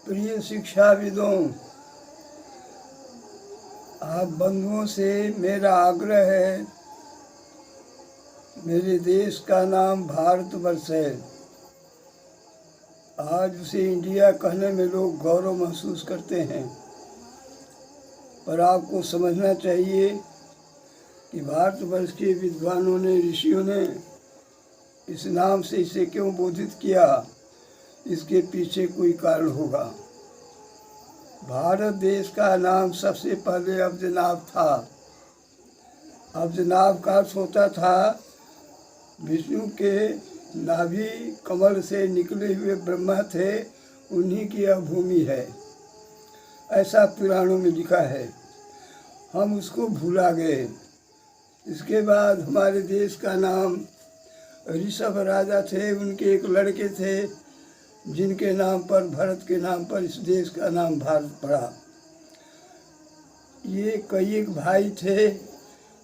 प्रिय शिक्षाविदों, आप बंधुओं से मेरा आग्रह है। मेरे देश का नाम भारतवर्ष है। आज उसे इंडिया कहने में लोग गौरव महसूस करते हैं, पर आपको समझना चाहिए कि भारतवर्ष के विद्वानों ने, ऋषियों ने इस नाम से इसे क्यों बोधित किया, इसके पीछे कोई कारण होगा। भारत देश का नाम सबसे पहले अब्जनाभ था। अब्जनाभ का अर्थ होता था विष्णु के नाभि कमल से निकले हुए ब्रह्मा थे, उन्हीं की यह भूमि है, ऐसा पुराणों में लिखा है। हम उसको भूला गए। इसके बाद हमारे देश का नाम ऋषभ राजा थे, उनके एक लड़के थे जिनके नाम पर, भरत के नाम पर इस देश का नाम भारत पड़ा। ये कई एक भाई थे,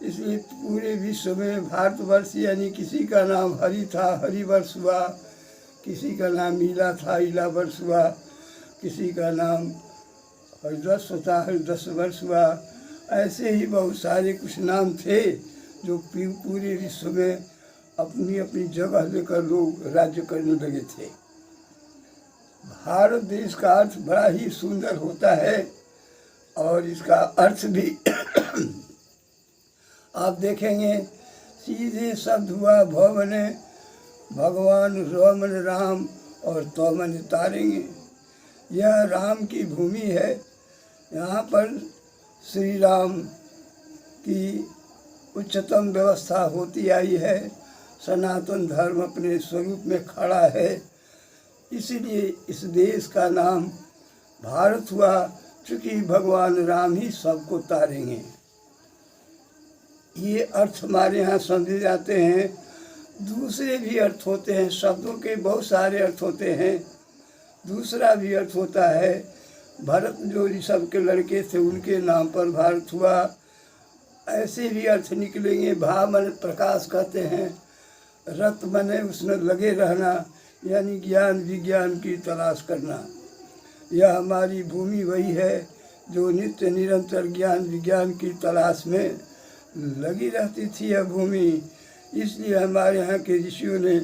इसलिए पूरे विश्व में भारतवर्ष यानी किसी का नाम हरि था, हरिवर्ष हुआ, किसी का नाम ईला था, ईला वर्ष हुआ, किसी का नाम हरिदस होता, हरिदस वर्ष हुआ। ऐसे ही बहुत सारे कुछ नाम थे जो पूरे विश्व में अपनी अपनी जगह लेकर लोग राज्य करने लगे थे। भारत देश का अर्थ बड़ा ही सुंदर होता है और इसका अर्थ भी आप देखेंगे सीधे शब्द हुआ भ बने भगवान, र मन राम और तो मन तारेंगे। यह राम की भूमि है। यहाँ पर श्री राम की उच्चतम व्यवस्था होती आई है। सनातन धर्म अपने स्वरूप में खड़ा है, इसलिए इस देश का नाम भारत हुआ, चूँकि भगवान राम ही सबको तारेंगे। ये अर्थ हमारे यहाँ समझे जाते हैं। दूसरे भी अर्थ होते हैं, शब्दों के बहुत सारे अर्थ होते हैं। दूसरा भी अर्थ होता है, भरत जो ऋषभ के लड़के थे उनके नाम पर भारत हुआ। ऐसे भी अर्थ निकलेंगे। भा मन प्रकाश कहते हैं, रत मने उसमें लगे रहना, यानी ज्ञान विज्ञान की तलाश करना। यह हमारी भूमि वही है जो नित्य निरंतर ज्ञान विज्ञान की तलाश में लगी रहती थी यह भूमि। इसलिए हमारे यहाँ के ऋषियों ने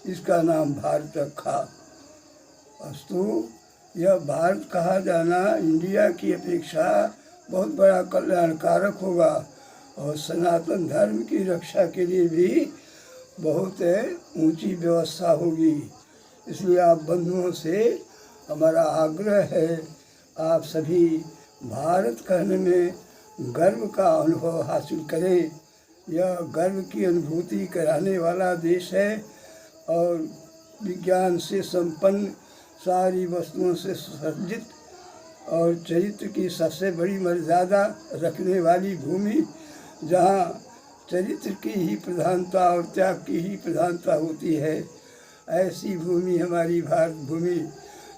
इसका नाम भारत रखा। अस्तु, यह भारत कहा जाना इंडिया की अपेक्षा बहुत बड़ा कल्याणकारक होगा और सनातन धर्म की रक्षा के लिए भी बहुत ऊंची व्यवस्था होगी। इसलिए आप बंधुओं से हमारा आग्रह है, आप सभी भारत कहने में गर्व का अनुभव हासिल करें। यह गर्व की अनुभूति कराने वाला देश है और विज्ञान से संपन्न, सारी वस्तुओं से सज्जित और चरित्र की सबसे बड़ी मर्यादा रखने वाली भूमि, जहाँ चरित्र की ही प्रधानता और त्याग की ही प्रधानता होती है। ऐसी भूमि हमारी भारत भूमि,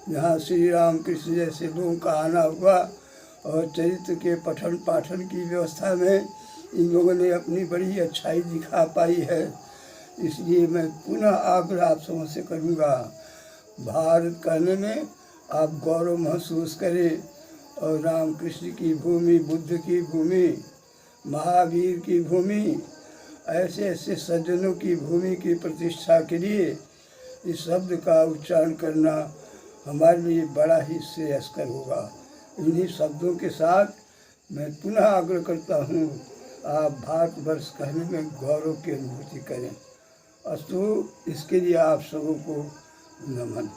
जहाँ श्री राम कृष्ण जैसे लोगों का आना हुआ और चरित्र के पठन पाठन की व्यवस्था में इन लोगों ने अपनी बड़ी अच्छाई दिखा पाई है। इसलिए मैं पुनः आग्रह आप सबों से करूँगा, भारत कहने में आप गौरव महसूस करें और राम कृष्ण की भूमि, बुद्ध की भूमि, महावीर की भूमि, ऐसे ऐसे सज्जनों की भूमि की प्रतिष्ठा के लिए इस शब्द का उच्चारण करना हमारे लिए बड़ा ही श्रेयस्कर होगा। इन्हीं शब्दों के साथ मैं पुनः आग्रह करता हूँ, आप भारतवर्ष कहने में गौरव की अनुभूति करें। अस्तु, इसके लिए आप सबों को नमन।